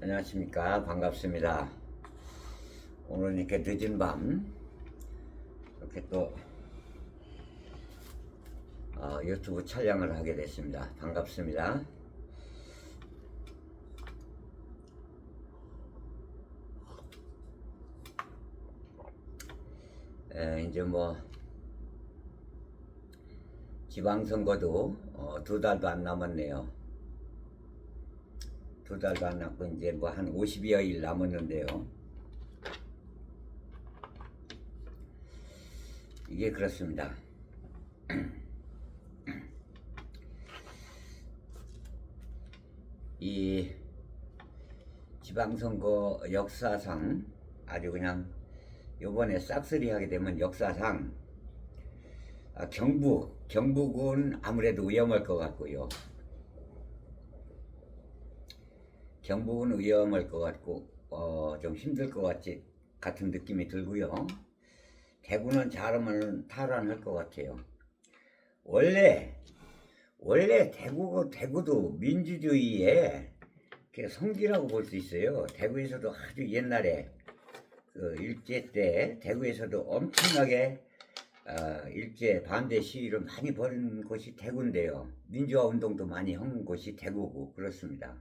안녕하십니까. 반갑습니다. 오늘은 이렇게 늦은 밤 이렇게 또 유튜브 촬영을 하게 됐습니다. 반갑습니다. 이제 뭐 지방선거도 2달도 안 남았네요. 2달도 안 남고 이제 뭐 한 50여일 남았는데요. 이게 그렇습니다. 이 지방선거 역사상 아주 그냥 요번에 싹쓸이 하게 되면 역사상 경북은 아무래도 위험할 것 같고요. 경북은 위험할 것 같고 좀 힘들 것 같은 느낌이 들고요. 대구는 잘하면 탈환할 것 같아요. 원래 대구도 민주주의의 성지라고 볼 수 있어요. 대구에서도 아주 옛날에 그 일제 때 대구에서도 엄청나게 일제 반대 시위를 많이 벌인 곳이 대구인데요. 민주화 운동도 많이 한 곳이 대구고 그렇습니다.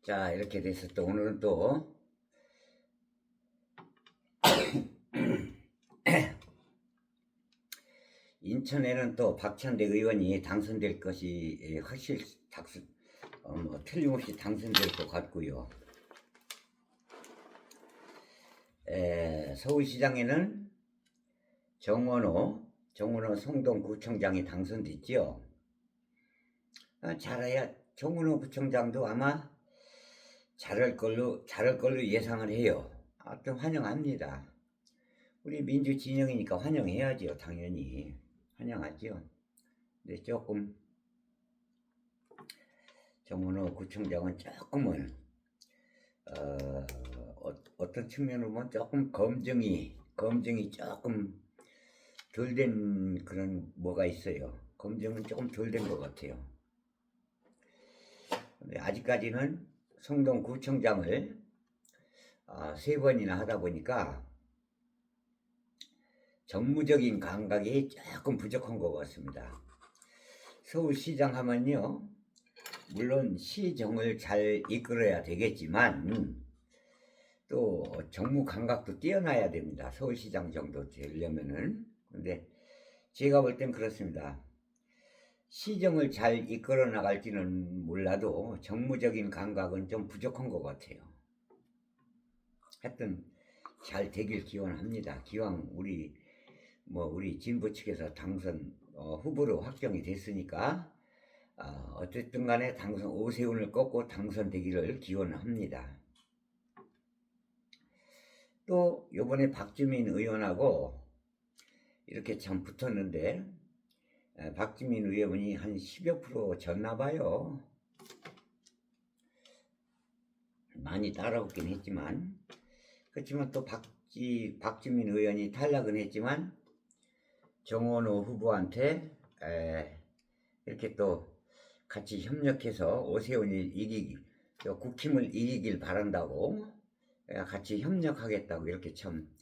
자, 이렇게 돼서 또 오늘은 또 인천에는 또 박찬대 의원이 당선될 것이 확실히 틀림없이 당선될 것 같고요. 서울시장에는 정원호 성동구청장이 당선됐죠. 잘해야 정원호 구청장도 아마 잘할 걸로 예상을 해요. 좀 환영합니다. 우리 민주 진영이니까 환영해야죠. 당연히 환영하죠. 근데 조금 정원호 구청장은 조금은 어떤 측면으로 보면 조금 검증이 조금 덜 된 그런 뭐가 있어요. 검증은 조금 덜 된 것 같아요. 근데 아직까지는 성동구청장을 3번이나 하다 보니까 정무적인 감각이 조금 부족한 것 같습니다. 서울시장 하면요, 물론 시정을 잘 이끌어야 되겠지만 또 정무 감각도 뛰어나야 됩니다. 서울시장 정도 되려면은. 근데 제가 볼 땐 그렇습니다. 시정을 잘 이끌어 나갈지는 몰라도 정무적인 감각은 좀 부족한 것 같아요. 하여튼 잘 되길 기원합니다. 기왕 우리 진보 측에서 당선 후보로 확정이 됐으니까 어쨌든 간에 오세훈을 꺾고 당선되기를 기원합니다. 또 요번에 박주민 의원하고 이렇게 참 붙었는데 박주민 의원이 한 10여 프로 졌나 봐요. 많이 따라오긴 했지만, 그렇지만 또 박주민 의원이 탈락은 했지만 정원호 후보한테 이렇게 또 같이 협력해서 오세훈이 국힘을 이기길 바란다고 같이 협력하겠다고 이렇게 참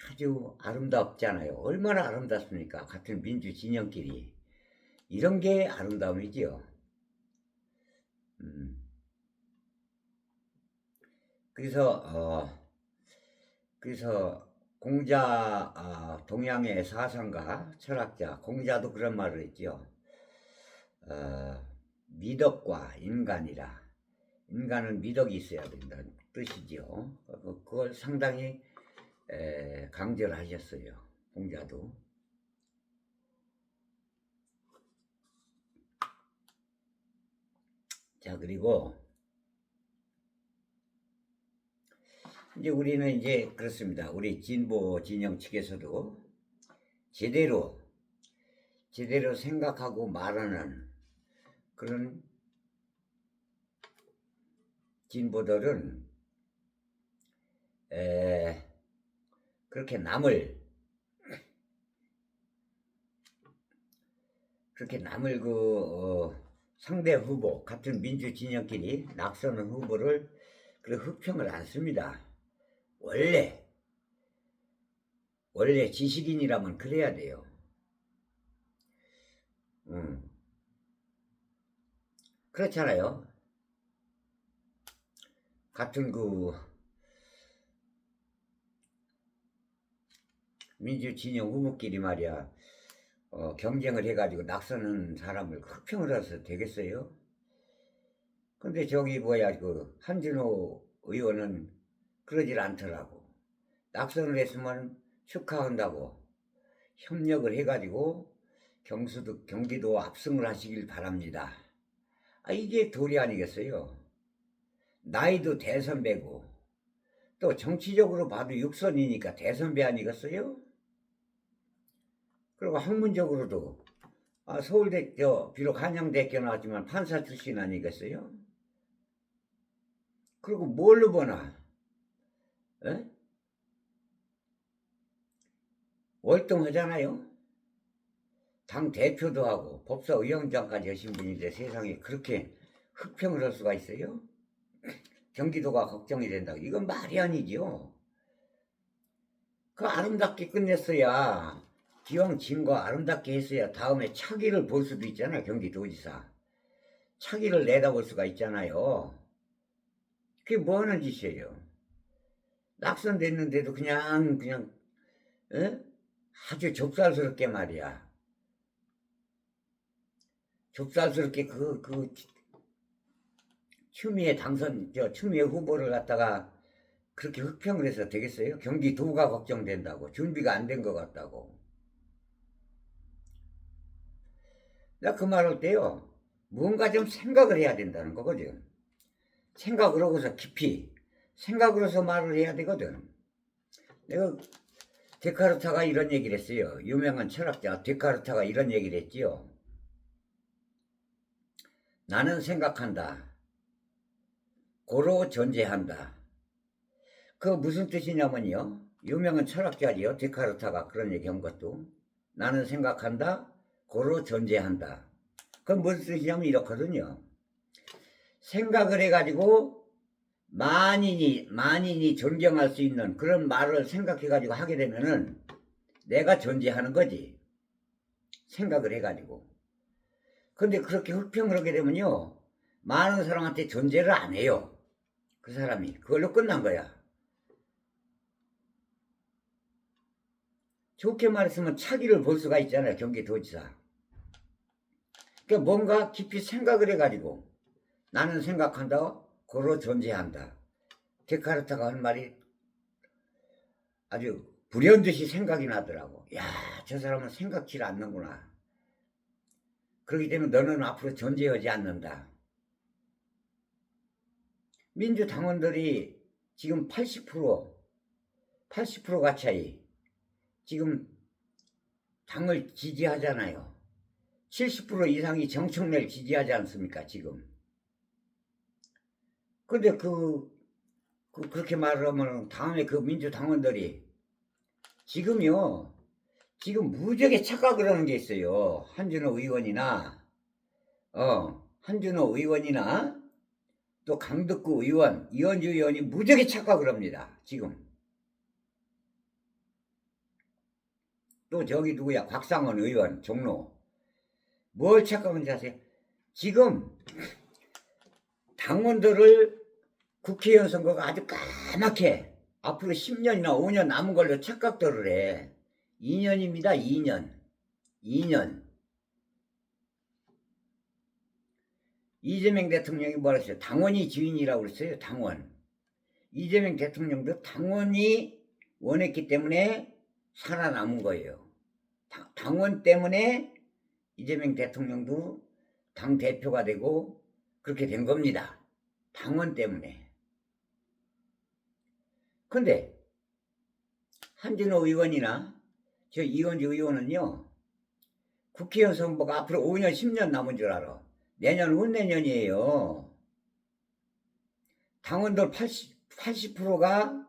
아주 아름답잖아요. 얼마나 아름답습니까? 같은 민주 진영끼리. 이런 게 아름다움이지요. 그래서 공자, 동양의 사상가, 철학자 공자도 그런 말을 했죠. 미덕과 인간이라. 인간은 미덕이 있어야 된다는 뜻이죠. 그걸 상당히 강조를 하셨어요. 공자도. 자, 그리고 이제 우리는 이제 그렇습니다. 우리 진보 진영 측에서도 제대로 생각하고 말하는 그런 진보들은 그렇게 남을 상대 후보 같은 민주 진영끼리 낙선한 후보를 그 흑평을 안 씁니다. 원래 지식인이라면 그래야 돼요. 그렇잖아요. 같은 민주 진영 후보끼리 말이야 경쟁을 해가지고 낙선한 사람을 흑평을 해서 되겠어요? 근데 저기 한진호 의원은 그러질 않더라고. 낙선을 했으면 축하한다고 협력을 해가지고 경기도 압승을 하시길 바랍니다. 이게 도리 아니겠어요? 나이도 대선배고 또 정치적으로 봐도 육선이니까 대선배 아니겠어요? 그리고 학문적으로도 서울대 비록 한양대학교 나왔지만 판사 출신 아니겠어요? 그리고 뭘로 보나? 에? 월등하잖아요. 당 대표도 하고 법사위원장까지 하신 분인데 세상에 그렇게 흑평을 할 수가 있어요? 경기도가 걱정이 된다고. 이건 말이 아니지요. 그 아름답게 끝냈어야, 기왕 진 거 아름답게 했어야 다음에 차기를 볼 수도 있잖아요. 경기도지사 차기를 내다볼 수가 있잖아요. 그게 뭐 하는 짓이에요? 낙선됐는데도 그냥 아주 좁쌀스럽게 말이야. 좁쌀스럽게 추미애 추미애 후보를 갖다가 그렇게 흑평을 해서 되겠어요? 경기도가 걱정된다고, 준비가 안 된 것 같다고. 나 그 말할 때요, 뭔가 좀 생각을 해야 된다는 거거든. 생각을 하고서 깊이 생각을 해서 말을 해야 되거든. 내가 데카르타가 이런 얘기를 했어요. 유명한 철학자 데카르타가 이런 얘기를 했지요. 나는 생각한다. 고로 존재한다. 그 무슨 뜻이냐면요. 유명한 철학자지요. 데카르타가 그런 얘기한 것도. 나는 생각한다. 고로 존재한다. 그건 무슨 뜻이냐면 이렇거든요. 생각을 해가지고 만인이 존경할 수 있는 그런 말을 생각해가지고 하게 되면은 내가 존재하는 거지. 생각을 해가지고. 근데 그렇게 흑평을 하게 되면요. 많은 사람한테 존재를 안 해요. 그 사람이. 그걸로 끝난 거야. 좋게 말했으면 차기를 볼 수가 있잖아요. 경기도지사. 그러니까 뭔가 깊이 생각을 해가지고 나는 생각한다. 고로 존재한다. 데카르타가 한 말이 아주 불현듯이 생각이 나더라고. 야, 저 사람은 생각지를 않는구나. 그렇기 때문에 너는 앞으로 존재하지 않는다. 민주당원들이 지금 80% 가차이 지금 당을 지지하잖아요. 70% 이상이 정청래를 지지하지 않습니까, 지금. 근데 그렇게 말을 하면 다음에 그 민주당원들이 지금 무지하게 착각을 하는 게 있어요. 한준호 의원이나 또 강덕구 의원, 이현주 의원이 무지하게 착각을 합니다. 지금. 또 저기 누구야? 곽상원 의원, 종로. 뭘 착각하는지 아세요? 지금 당원들을 국회의원 선거가 아주 까맣게 앞으로 10년이나 5년 남은 걸로 착각들을 해. 2년입니다. 2년. 이재명 대통령이 뭐라 했어요? 당원이 주인이라고 그랬어요. 당원. 이재명 대통령도 당원이 원했기 때문에 살아남은 거예요. 당원 때문에 이재명 대통령도 당대표가 되고 그렇게 된 겁니다. 당원 때문에. 근데 한준호 의원이나 저 이현주 의원은요. 국회의원 선거가 앞으로 5년 10년 남은 줄 알아. 내년 후내년이에요. 당원들 80%가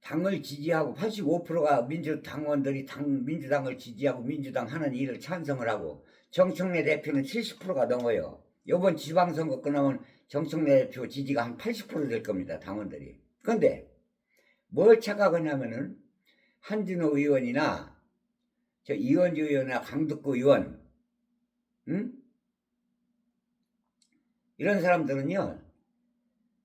당을 지지하고 85%가 민주당원들이 민주당을 지지하고 민주당 하는 일을 찬성을 하고 정청래 대표는 70%가 넘어요. 이번 지방선거 끝나면 정청래 대표 지지가 한 80% 될 겁니다. 당원들이. 그런데 뭘 착각하냐면은 한준호 의원이나 저 이원주 의원이나 강덕구 의원 이런 사람들은요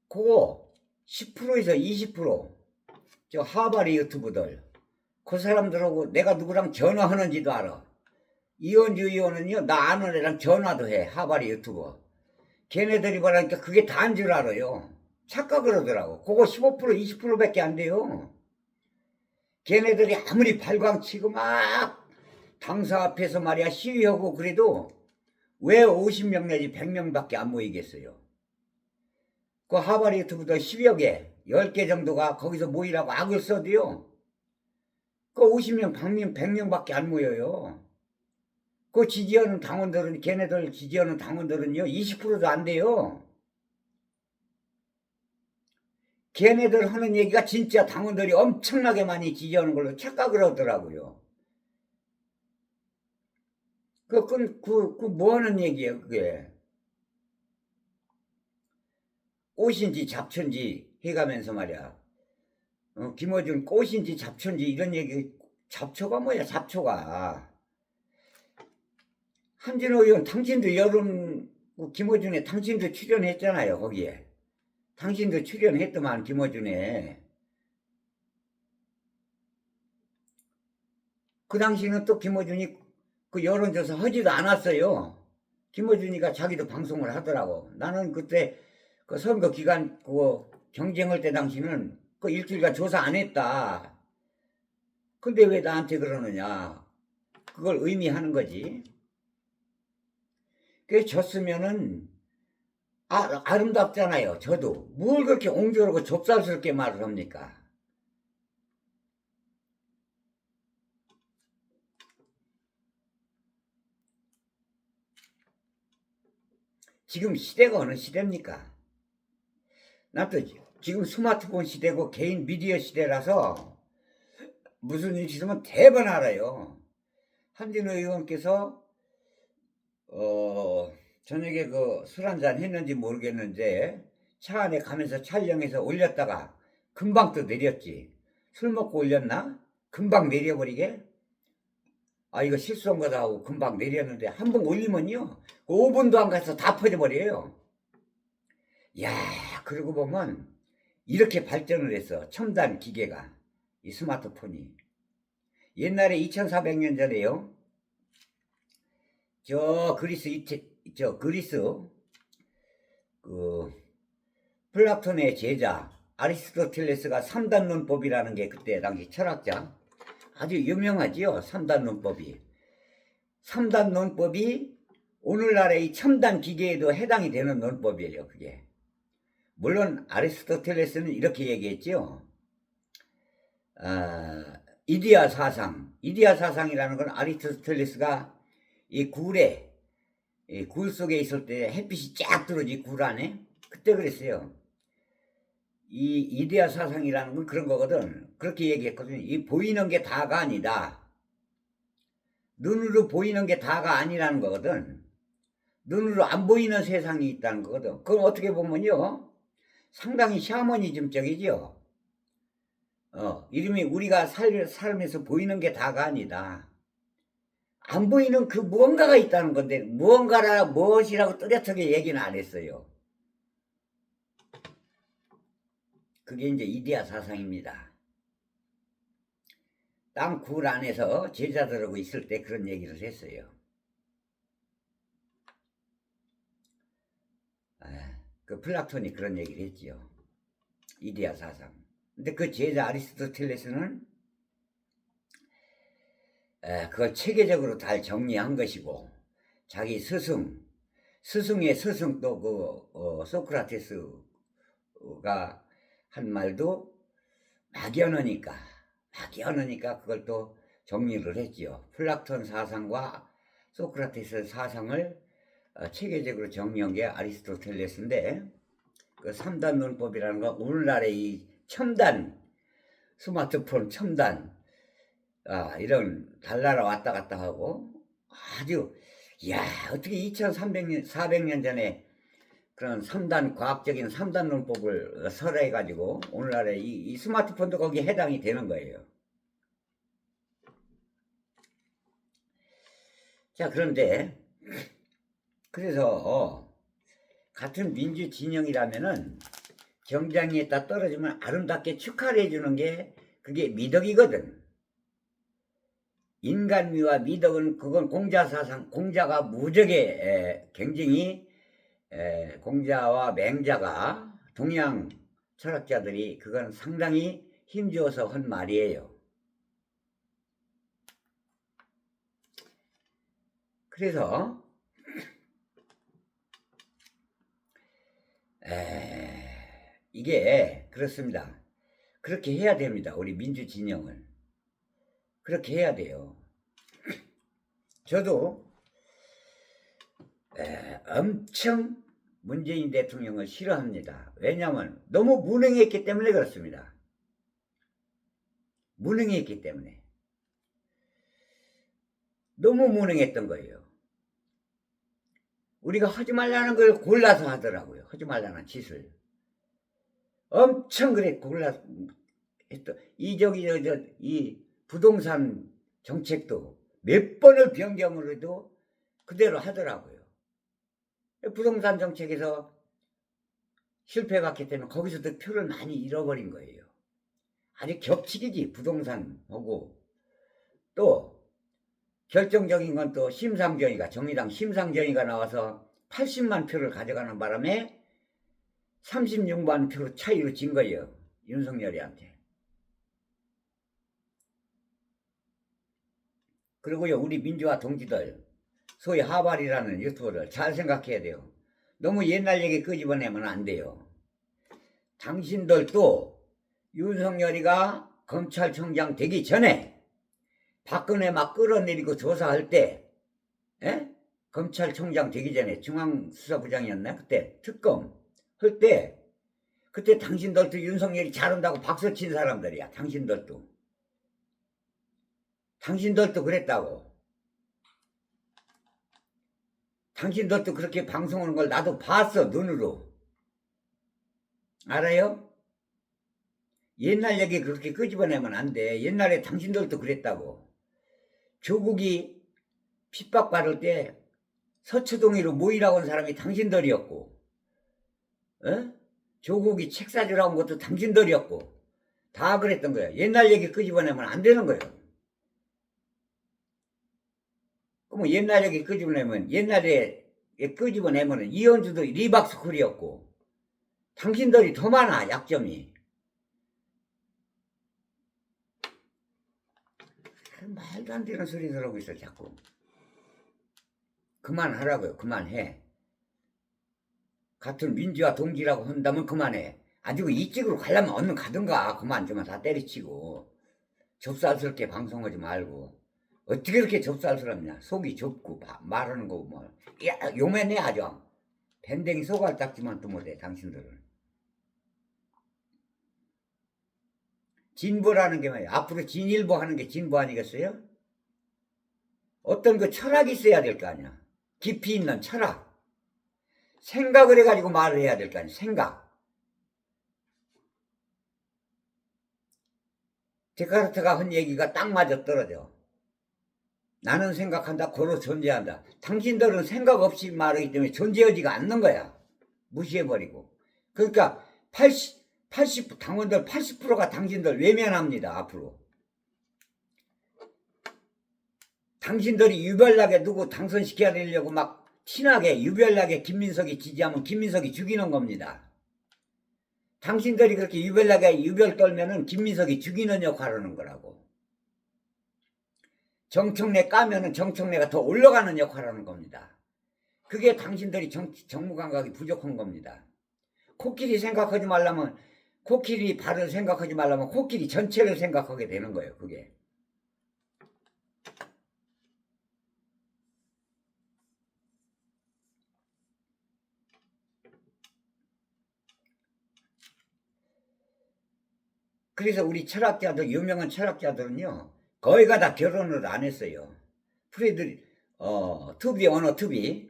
그거 10%에서 20%저 하바리 유튜브들 그 사람들하고 내가 누구랑 전화하는지도 알아. 이원주 의원은요 나 아는 애랑 전화도 해. 하바리 유튜버 걔네들이 말하니까 그게 다인 줄 알아요. 착각을 하더라고. 그거 15% 20%밖에 안 돼요. 걔네들이 아무리 발광치고 막 당사 앞에서 말이야 시위하고 그래도 왜 50명 내지 100명밖에 안 모이겠어요. 그 하바리 유튜브도 10여 개 10개 정도가 거기서 모이라고 악을 써도요 그 50명 100명밖에 안 모여요. 그 지지하는 당원들은 걔네들 지지하는 당원들은요 20%도 안 돼요. 걔네들 하는 얘기가 진짜 당원들이 엄청나게 많이 지지하는 걸로 착각을 하더라고요. 뭐 하는 얘기예요, 그게? 꽃인지 잡초인지 해가면서 말이야. 김어준 꽃인지 잡초인지 이런 얘기, 잡초가 뭐야, 잡초가. 한진호 의원, 당신도 여름, 김어준에 당신도 출연했잖아요, 거기에. 당신도 출연했더만, 김어준에. 그 당시는 또 김어준이 그 여론조사 하지도 않았어요. 김어준이가 자기도 방송을 하더라고. 나는 그때 그 선거 기간 그거 경쟁할 때 당시는 그 일주일간 조사 안 했다. 근데 왜 나한테 그러느냐. 그걸 의미하는 거지. 그게 졌으면은 아름답잖아요. 저도. 뭘 그렇게 옹졸하고 좁쌀스럽게 말을 합니까? 지금 시대가 어느 시대입니까? 나도 지금 스마트폰 시대고 개인 미디어 시대라서 무슨 일이 있으면 대번 알아요. 한진호 의원께서 저녁에 그 술 한잔 했는지 모르겠는데 차 안에 가면서 촬영해서 올렸다가 금방 또 내렸지. 술 먹고 올렸나? 금방 내려버리게? 아 이거 실수한 거다 하고 금방 내렸는데 한 번 올리면요 5분도 안 가서 다 퍼져버려요. 야 그러고 보면 이렇게 발전을 했어. 첨단 기계가 이 스마트폰이. 옛날에 2400년 전에요 저 그리스 그 플라톤의 제자 아리스토텔레스가 3단 논법이라는 게 그때 당시 철학자 아주 유명하지요. 3단 논법이. 3단 논법이 오늘날의 이 첨단 기계에도 해당이 되는 논법이에요. 그게. 물론 아리스토텔레스는 이렇게 얘기했죠. 이디아 사상이라는 건 아리스토텔레스가 이 굴 속에 있을 때 햇빛이 쫙 들어오지 굴 안에 그때 그랬어요. 이 이데아 사상이라는 건 그런 거거든. 그렇게 얘기했거든요. 이 보이는 게 다가 아니다. 눈으로 보이는 게 다가 아니라는 거거든. 눈으로 안 보이는 세상이 있다는 거거든. 그건 어떻게 보면요 상당히 샤머니즘적이죠. 이름이 우리가 살면서 보이는 게 다가 아니다. 안 보이는 그 무언가가 있다는 건데 무언가라 무엇이라고 뚜렷하게 얘기는 안 했어요. 그게 이제 이데아 사상입니다. 땅 굴 안에서 제자들하고 있을 때 그런 얘기를 했어요. 그 플라톤이 그런 얘기를 했지요. 이데아 사상. 근데 그 제자 아리스토텔레스는 그걸 체계적으로 잘 정리한 것이고 자기 스승의 스승도 소크라테스가 한 말도 막연하니까 그걸 또 정리를 했지요. 플라톤 사상과 소크라테스 사상을 체계적으로 정리한 게 아리스토텔레스인데 그 3단 논법이라는 건 오늘날의 이 첨단 스마트폰 첨단 이런 달나라 왔다 갔다 하고 아주 야 어떻게 2300년 400년 전에 그런 3단 과학적인 3단 논법을 설해 가지고 오늘날의 이 스마트폰도 거기에 해당이 되는 거예요. 자, 그런데 그래서 같은 민주 진영이라면은 경쟁에다 떨어지면 아름답게 축하를 해주는 게 그게 미덕이거든. 인간미와 미덕은 그건 공자사상, 공자가 무적의 경쟁이 공자와 맹자가 동양 철학자들이 그건 상당히 힘주어서 한 말이에요. 그래서 이게 그렇습니다. 그렇게 해야 됩니다. 우리 민주 진영을 그렇게 해야 돼요. 저도 엄청 문재인 대통령을 싫어합니다. 왜냐하면 너무 무능했기 때문에 그렇습니다. 무능했기 때문에. 너무 무능했던 거예요. 우리가 하지 말라는 걸 골라서 하더라고요. 하지 말라는 짓을. 엄청 그래 골라서 했던. 이 부동산 정책도 몇 번을 변경을 해도 그대로 하더라고요. 부동산 정책에서 실패했기 때문에 거기서도 표를 많이 잃어버린 거예요. 아주 겹치기지 부동산하고. 또 결정적인 건 또 심상정의가 정의당 심상정의가 나와서 80만 표를 가져가는 바람에 36만 표 차이로 진 거예요. 윤석열이한테. 그리고요 우리 민주화 동지들 소위 하발이라는 유튜브를 잘 생각해야 돼요. 너무 옛날 얘기 끄집어내면 안 돼요. 당신들도 윤석열이가 검찰총장 되기 전에 박근혜 막 끌어내리고 조사할 때 검찰총장 되기 전에 중앙수사부장이었나 그때 특검 할 때 그때 당신들도 윤석열이 잘한다고 박수 친 사람들이야. 당신들도 그랬다고. 당신들도 그렇게 방송하는 걸 나도 봤어. 눈으로. 알아요? 옛날 얘기 그렇게 끄집어내면 안 돼. 옛날에 당신들도 그랬다고. 조국이 핍박받을 때 서초동으로 모이라고 한 사람이 당신들이었고 조국이 책 사주라고 한 것도 당신들이었고 다 그랬던 거야. 옛날 얘기 끄집어내면 안 되는 거예요. 그럼 옛날 얘기 끄집어내면 옛날에 끄집어내면 이현주도 리박스쿨이었고 당신들이 더 많아. 약점이. 말도 안 되는 소리들 하고 있어 자꾸. 그만하라고요. 그만해. 같은 민주화 동지라고 한다면 그만해. 아주 이쪽으로 가려면 얼른 가든가. 그만 좀 다 때리치고. 좁쌀스럽게 방송하지 말고. 어떻게 그렇게 좁쌀스럽냐. 속이 좁고 말하는 거 뭐. 야 요매네 아주. 밴댕이 속알 닦지만 또 못해 당신들은. 진보라는 게 뭐예요? 앞으로 진일보 하는 게 진보 아니겠어요? 어떤 그 철학이 있어야 될 거 아니야. 깊이 있는 철학. 생각을 해가지고 말을 해야 될 거 아니야. 생각. 데카르트가 한 얘기가 딱 맞아 떨어져. 나는 생각한다. 고로 존재한다. 당신들은 생각 없이 말하기 때문에 존재하지가 않는 거야. 무시해버리고. 그러니까 80 당원들 80%가 당신들 외면합니다. 앞으로. 당신들이 유별나게 누구 당선시켜야 되려고 막 티나게 유별나게 김민석이 지지하면 김민석이 죽이는 겁니다. 당신들이 그렇게 유별나게 유별 떨면은 김민석이 죽이는 역할을 하는 거라고. 정청래 까면은 정청래가 더 올라가는 역할을 하는 겁니다. 그게 당신들이 정무 감각이 부족한 겁니다. 코끼리 생각하지 말라면 코끼리 발을 생각하지 말라면 코끼리 전체를 생각하게 되는 거예요. 그게. 그래서 우리 철학자들, 유명한 철학자들은요, 거의가 다 결혼을 안 했어요. 프레드, 투비 언어 투비,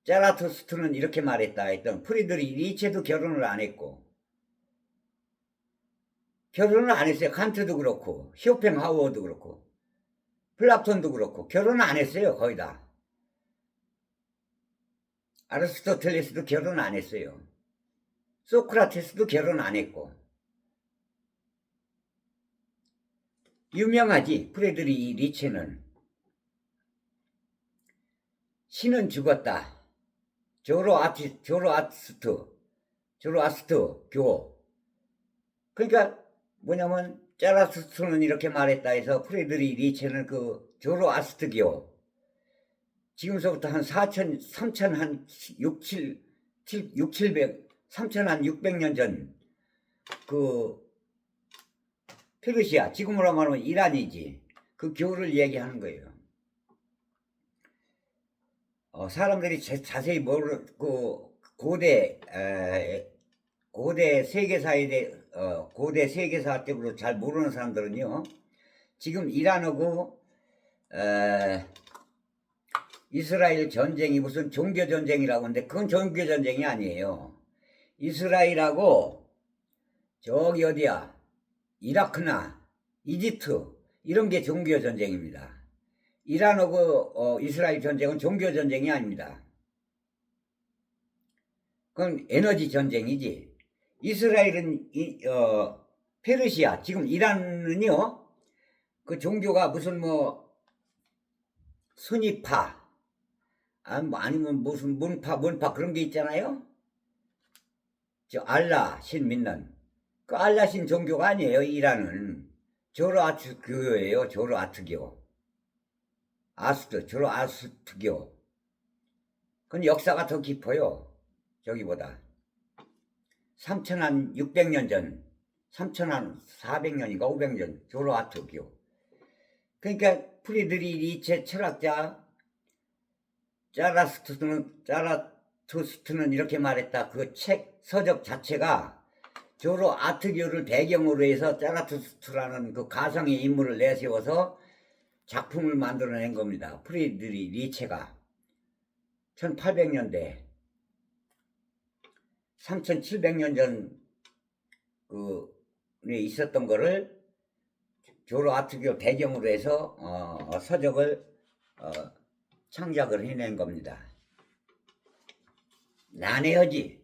자라투스트는 이렇게 말했다 했던 프리드리히 니체도 결혼을 안 했고, 결혼을 안 했어요. 칸트도 그렇고, 쇼펜하우어도 그렇고, 플라톤도 그렇고, 결혼을 안 했어요. 거의 다. 아리스토텔레스도 결혼 안 했어요. 소크라테스도 결혼 안 했고. 유명하지. 프레드리히 니체는 신은 죽었다. 조로아스트 교. 그러니까 뭐냐면 자라투스트는 이렇게 말했다 해서 프레드리히 니체는 그 조로아스트교. 지금서부터 한 3천 한 3,600년 전 그 페르시아, 지금으로 말하면 이란이지. 그 교를 얘기하는 거예요. 사람들이 자세히 모르고 고대 세계사에 대해 고대 세계사 쪽으로 잘 모르는 사람들은요, 지금 이란하고 이스라엘 전쟁이 무슨 종교 전쟁이라고 하는데 그건 종교 전쟁이 아니에요. 이스라엘하고 저기 어디야, 이라크나 이집트 이런 게 종교 전쟁입니다. 이란하고 이스라엘 전쟁은 종교 전쟁이 아닙니다. 그건 에너지 전쟁이지. 이스라엘은 페르시아, 지금 이란은요, 그 종교가 무슨 뭐 순위파 아니면 무슨 문파 그런 게 있잖아요. 저 알라 신 믿는 그 알라 신 종교가 아니에요. 이란은 조로아트교예요. 조로아트교. 조로아스트교. 그건 역사가 더 깊어요. 저기보다. 3,600년 전, 3,400년인가 500년 조로아트교. 그러니까 프리드리히 니체 철학자 자라투스트는 이렇게 말했다. 그 책 서적 자체가 조로아트교를 배경으로 해서 자라투스트라는 그 가상의 인물을 내세워서 작품을 만들어낸 겁니다. 프리드리히 니체가 1800년대 3700년 전 그 있었던 거를 조로아트교 배경으로 해서 서적을 창작을 해낸 겁니다. 난해하지.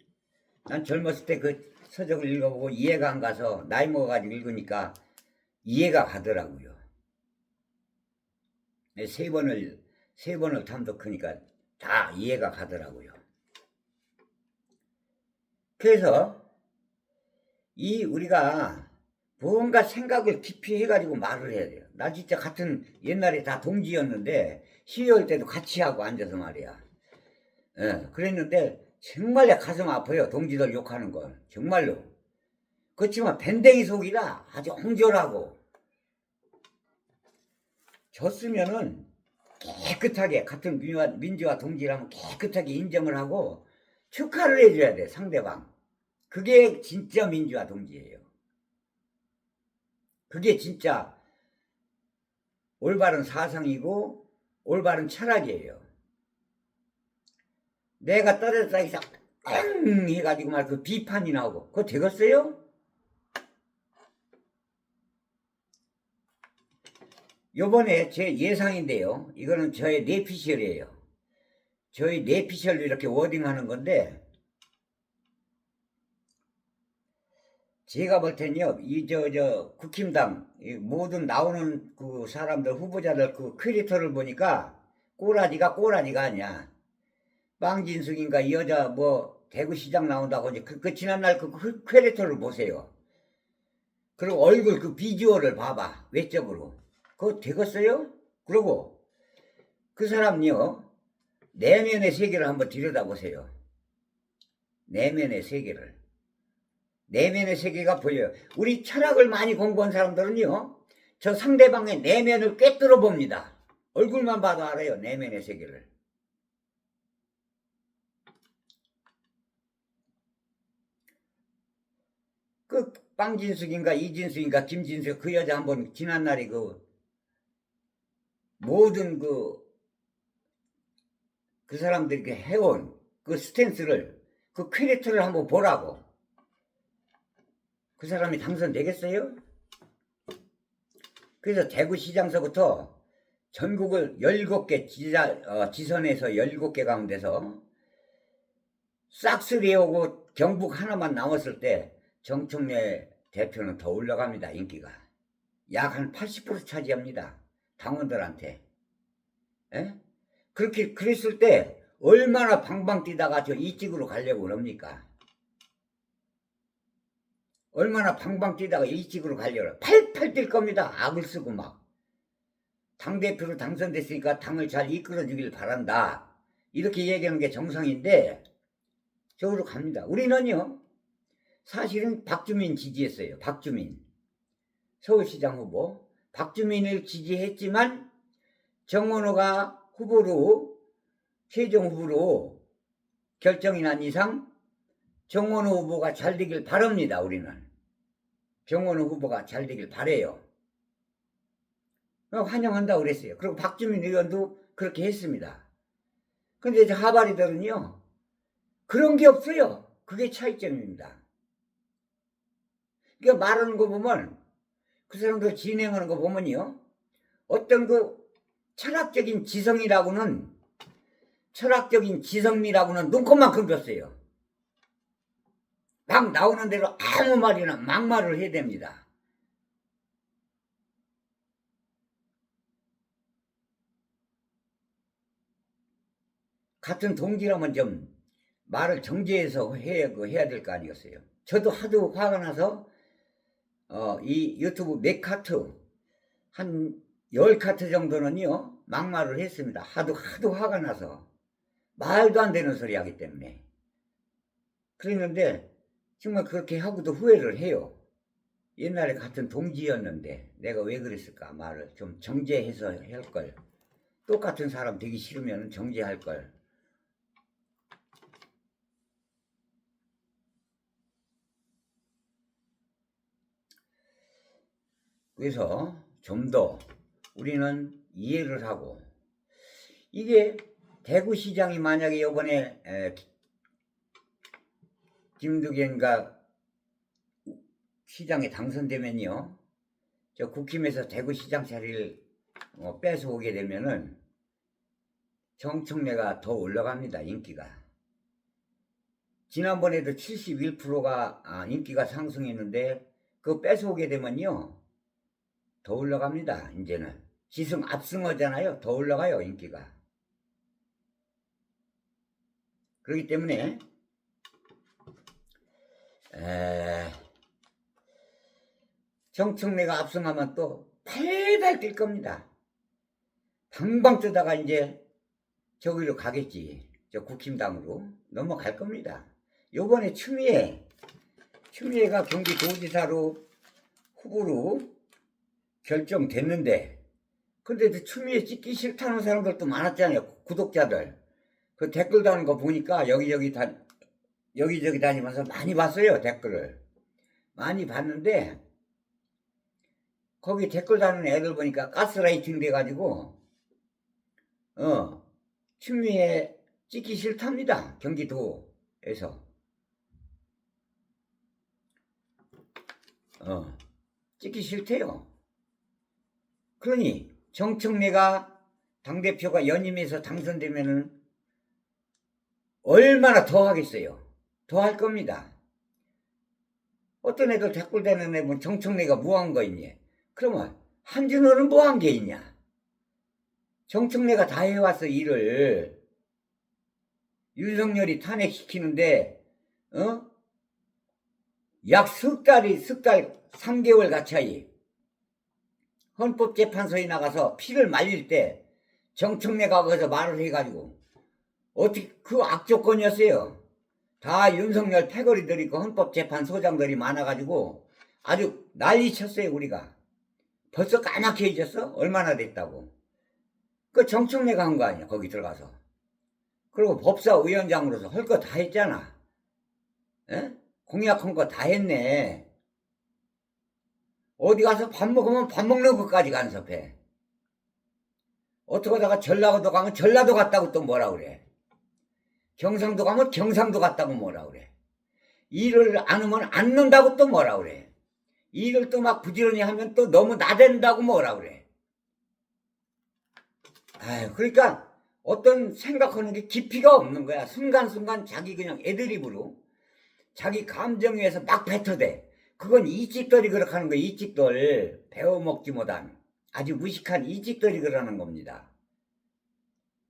난 젊었을 때 그 서적을 읽어보고 이해가 안 가서 나이 먹어가지고 읽으니까 이해가 가더라고요. 세 번을 탐독하니까 다 이해가 가더라고요. 그래서 우리가 뭔가 생각을 깊이 해가지고 말을 해야 돼요. 나 진짜 같은 옛날에 다 동지였는데 시위할 때도 같이 하고 앉아서 말이야. 그랬는데 정말 내 가슴 아파요. 동지들 욕하는 건 정말로. 그렇지만 밴댕이 속이라 아주 옹졸하고 졌으면은 깨끗하게 같은 민주화 동지라면 깨끗하게 인정을 하고 축하를 해줘야 돼. 상대방. 그게 진짜 민주화 동지예요. 그게 진짜 올바른 사상이고 올바른 철학이에요. 내가 떨어졌다 해서 꽝 해가지고 말 그 비판이 나오고 그거 되겠어요? 요번에 제 예상인데요. 이거는 저의 내피셜이에요. 저희 내피셜로 이렇게 워딩하는 건데 제가 볼 텐요, 국힘당, 모든 나오는 그 사람들, 후보자들 그 캐릭터를 보니까 꼬라지가 아니야. 빵진숙인가 이 여자 뭐 대구시장 나온다고 하지. 그 지난날 그 캐릭터를 보세요. 그리고 얼굴 그 비주얼을 봐봐. 외적으로. 그거 되겠어요? 그리고 그 사람요, 내면의 세계를 한번 들여다보세요. 내면의 세계를. 내면의 세계가 보여요. 우리 철학을 많이 공부한 사람들은요, 저 상대방의 내면을 꿰뚫어 봅니다. 얼굴만 봐도 알아요. 내면의 세계를. 빵진숙인가 이진숙인가 김진숙 그 여자 한번 지난날에 그 모든 그 사람들이 해온 그 스탠스를 그 캐릭터를 한번 보라고. 그 사람이 당선되겠어요? 그래서 대구시장서부터 전국을 17개 지선에서 17개 가운데서 싹쓸이 오고 경북 하나만 남았을 때 정청래 대표는 더 올라갑니다. 인기가 약 한 80% 차지합니다. 당원들한테. 에? 그렇게 그랬을 때 얼마나 방방 뛰다가 저 이직으로 가려고 그럽니까? 얼마나 방방 뛰다가 이직으로 가려고 팔팔 뛸 겁니다. 악을 쓰고 막. 당대표로 당선됐으니까 당을 잘 이끌어 주길 바란다. 이렇게 얘기하는 게 정상인데 저기로 갑니다. 우리는요. 사실은 박주민 지지했어요. 박주민. 서울시장 후보. 박주민을 지지했지만 정원호가 후보로 최종 후보로 결정이 난 이상 정원호 후보가 잘 되길 바랍니다. 우리는. 정원호 후보가 잘 되길 바래요. 환영한다고 그랬어요. 그리고 박주민 의원도 그렇게 했습니다. 근데 이제 하바리들은요. 그런 게 없어요. 그게 차이점입니다. 그러니까 말하는 거 보면 그 사람들 진행하는 거 보면요. 어떤 그 철학적인 지성미라고는 눈곱만큼 줬어요. 막 나오는 대로 아무 말이나 막말을 해야 됩니다. 같은 동지라면 좀 말을 정제해서 해야 될 거 아니겠어요. 저도 하도 화가 나서 이 유튜브 몇 카트 한 10카트 정도는요 막말을 했습니다. 하도 화가 나서 말도 안 되는 소리 하기 때문에. 그랬는데 정말 그렇게 하고도 후회를 해요. 옛날에 같은 동지였는데 내가 왜 그랬을까. 말을 좀 정제해서 할걸. 똑같은 사람 되기 싫으면 정제할걸. 그래서 좀 더 우리는 이해를 하고, 이게 대구시장이 만약에 이번에 김두겸가 시장에 당선되면요, 저 국힘에서 대구시장 자리를 뺏어오게 되면은 정청래가 더 올라갑니다. 인기가. 지난번에도 71%가 인기가 상승했는데 그거 뺏어오게 되면요 더 올라갑니다. 이제는 지승 압승하잖아요. 더 올라가요. 인기가. 그렇기 때문에 정청래가 압승하면 또 팔팔 뛸 겁니다. 방방 뜨다가 이제 저기로 가겠지. 저 국힘당으로 넘어갈 겁니다. 요번에 추미애가 경기도지사로 후보로 결정됐는데, 근데 추미애 찍기 싫다는 사람들도 많았잖아요. 구독자들. 그 댓글 다는 거 보니까 여기저기 다니면서 많이 봤어요. 댓글을 많이 봤는데 거기 댓글 다는 애들 보니까 가스라이팅 돼가지고 추미애 찍기 싫답니다. 경기도에서 찍기 싫대요. 그러니 정청래가 당대표가 연임해서 당선되면은 얼마나 더 하겠어요. 더 할 겁니다. 어떤 애들 댓글 대는 애 보면 정청래가 뭐 한 거 있니? 그러면 한준호는 뭐 한 게 있냐? 정청래가 다 해왔어. 일을. 윤석열이 탄핵시키는데 약 석 달 3개월 가차이 헌법재판소에 나가서 피를 말릴 때 정청래가 거기서 말을 해가지고 어떻게 그 악조건이었어요. 다 윤석열 패거리들이 그 헌법재판소장들이 많아가지고 아주 난리 쳤어요. 우리가 벌써 까맣게 잊었어? 얼마나 됐다고. 그 정청래가 한 거 아니야. 거기 들어가서. 그리고 법사위원장으로서 할 거 다 했잖아. 에? 공약한 거 다 했네. 어디 가서 밥 먹으면 밥 먹는 것까지 간섭해. 어떻게 하다가 전라도 가면 전라도 갔다고 또 뭐라 그래. 경상도 가면 경상도 갔다고 뭐라 그래. 일을 안 하면 안 는다고 또 뭐라 그래. 일을 또 막 부지런히 하면 또 너무 나댄다고 뭐라 그래. 아유, 그러니까 어떤 생각하는 게 깊이가 없는 거야. 순간순간 자기 그냥 애드립으로 자기 감정 위에서 막 뱉어대. 그건 이찍들이 그렇게 하는 거야. 이찍들 배워먹지 못한 아주 무식한 이찍들이 그러는 겁니다.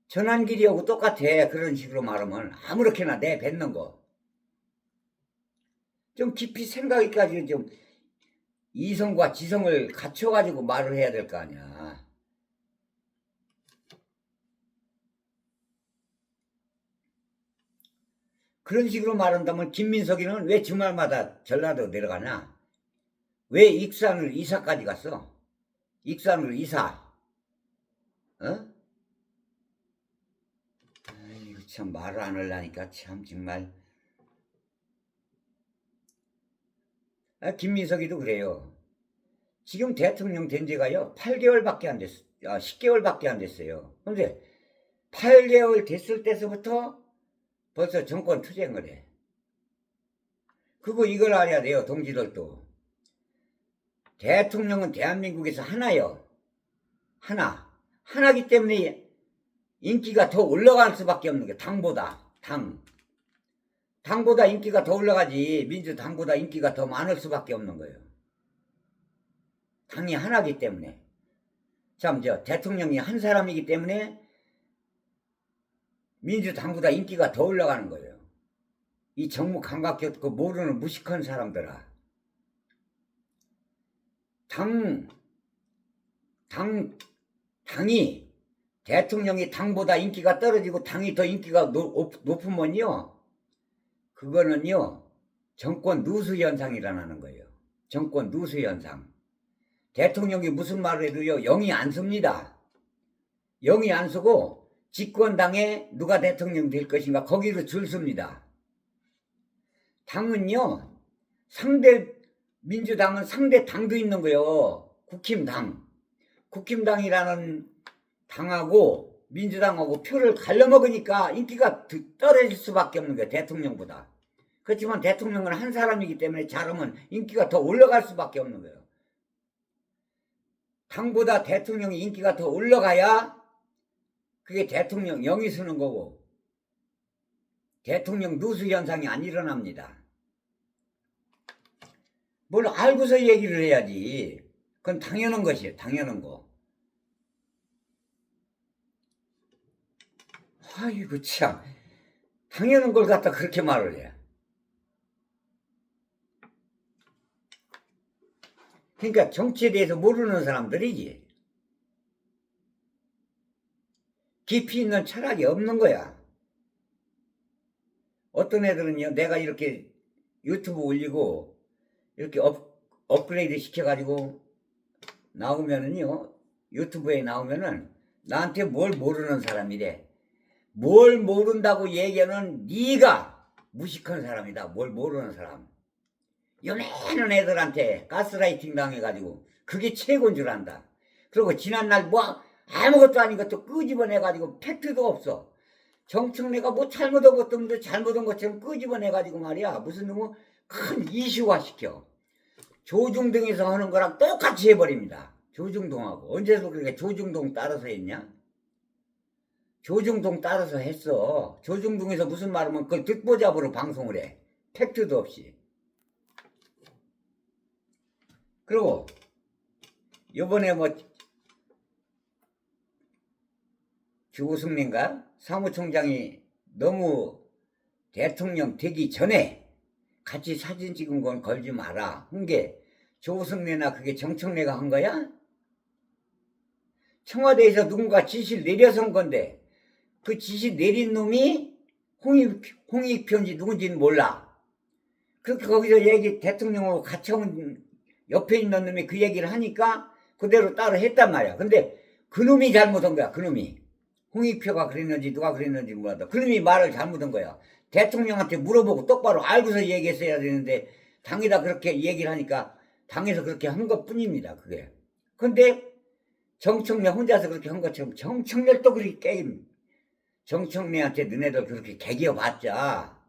전환길이하고 똑같아. 그런 식으로 말하면 아무렇게나 내뱉는 거. 좀 깊이 생각이까지 좀 이성과 지성을 갖춰가지고 말을 해야 될 거 아니야. 그런 식으로 말한다면 김민석이는 왜 주말마다 전라도 내려가냐? 왜 익산을 이사까지 갔어? 익산으로 이사. 어? 아이고, 참 말을 안 하려니까 참 정말. 김민석이도 그래요. 지금 대통령 된 지가요 8개월밖에 안 됐어. 10개월밖에 안 됐어요. 근데 8개월 됐을 때서부터 벌써 정권 투쟁을 해. 그거 이걸 알아야 돼요. 동지들도. 대통령은 대한민국에서 하나요. 하나기 때문에 인기가 더 올라갈 수밖에 없는 게 당보다. 당보다 인기가 더 올라가지 민주당보다 인기가 더 많을 수밖에 없는 거예요. 당이 하나기 때문에. 참, 대통령이 한 사람이기 때문에 민주당보다 인기가 더 올라가는 거예요. 이 정무 감각이 없고 모르는 무식한 사람들아. 당이 대통령이 당보다 인기가 떨어지고 당이 더 인기가 높으면요. 그거는요. 정권 누수 현상이라는 거예요. 정권 누수 현상. 대통령이 무슨 말을 해도요. 영이 안 섭니다. 영이 안 서고 집권당에 누가 대통령 될 것인가 거기로 줄 섭니다. 당은요. 민주당은 상대 당도 있는 거예요. 국힘당이라는 당하고 민주당하고 표를 갈려먹으니까 인기가 떨어질 수밖에 없는 거예요. 대통령보다. 그렇지만 대통령은 한 사람이기 때문에 잘하면 인기가 더 올라갈 수밖에 없는 거예요. 당보다 대통령이 인기가 더 올라가야 그게 대통령 영이 서는 거고 대통령 누수 현상이 안 일어납니다. 뭘 알고서 얘기를 해야지. 그건 당연한 것이에요. 당연한 거. 아이고 참. 당연한 걸 갖다 그렇게 말을 해. 그러니까 정치에 대해서 모르는 사람들이지. 깊이 있는 철학이 없는 거야. 어떤 애들은요. 내가 이렇게 유튜브 올리고 이렇게 업그레이드 시켜가지고 나오면은요. 유튜브에 나오면은 나한테 뭘 모르는 사람이래. 뭘 모른다고 얘기하는 네가 무식한 사람이다. 뭘 모르는 사람. 요만한 애들한테 가스라이팅 당해가지고 그게 최고인 줄 안다. 그리고 지난날 뭐 아무것도 아닌 것도 끄집어내가지고 팩트도 없어. 정청래가 뭐 잘못한 것도 없는데 잘못한 것처럼 끄집어내가지고 말이야. 무슨 너무 큰 이슈화 시켜. 조중동에서 하는 거랑 똑같이 해버립니다. 조중동하고. 언제서 그렇게 조중동 따라서 했냐? 조중동 따라서 했어. 조중동에서 무슨 말하면 그걸 듣보잡으로 방송을 해. 팩트도 없이. 그리고 요번에 뭐 주승민가 사무총장이 너무 대통령 되기 전에 같이 사진 찍은 건 걸지 마라. 한게 조승래나 그게 정청래가 한 거야? 청와대에서 누군가 지시를 내려서 한 건데 그 지시 내린 놈이 홍익표인지 누군지는 몰라. 그렇게 거기서 대통령하고 같이 온 옆에 있는 놈이 그 얘기를 하니까 그대로 따로 했단 말이야. 근데 그 놈이 잘못한 거야. 그 놈이. 홍익표가 그랬는지 누가 그랬는지 몰라도 그 놈이 말을 잘못한 거야. 대통령한테 물어보고 똑바로 알고서 얘기했어야 되는데 당에다 그렇게 얘기를 하니까 당에서 그렇게 한 것뿐입니다. 그게. 근데 정청래 혼자서 그렇게 한 것처럼 정청래도 그렇게 게임. 정청래한테 너네들 그렇게 개기어봤자,